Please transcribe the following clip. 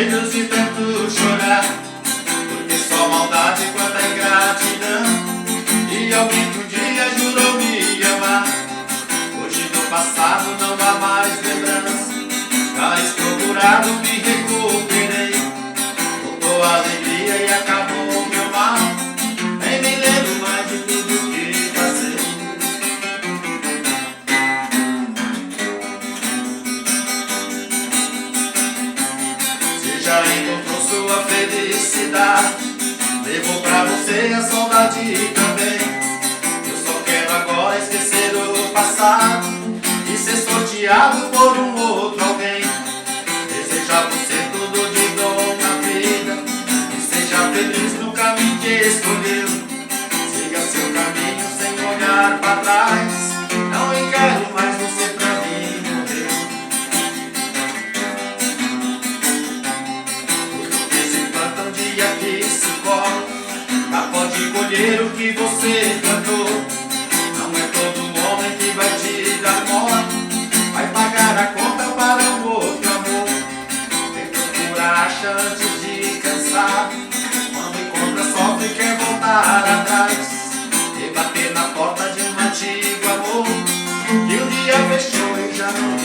joelhos de tanto chorar, porque só maldade quanta ingratidão. E alguém que um dia jurou me amar, hoje no passado não dá mais lembrança. Mas procurado me recuperei, voltou a alegria e acabou o meu mal. Nem me lembro mais de tudo que passei. Você já encontrou sua felicidade, levou pra você a saudade também. Eu só quero agora esquecer o passado e ser sorteado por um outro alguém. Desejar você tudo de bom na vida e seja feliz no caminho que escolheu. Siga seu caminho sem olhar pra trás, não encaro mais você pra mim morrer. Tudo que se planta um dia que se colhe, já pode colher o que você plantou. Não é todo homem que vai te dar mole, vai pagar a conta para um outro amor. Quem procura acha antes de cansar, quando encontra sofre e quer voltar atrás. E bater na porta de um antigo amor que um dia fechou e já não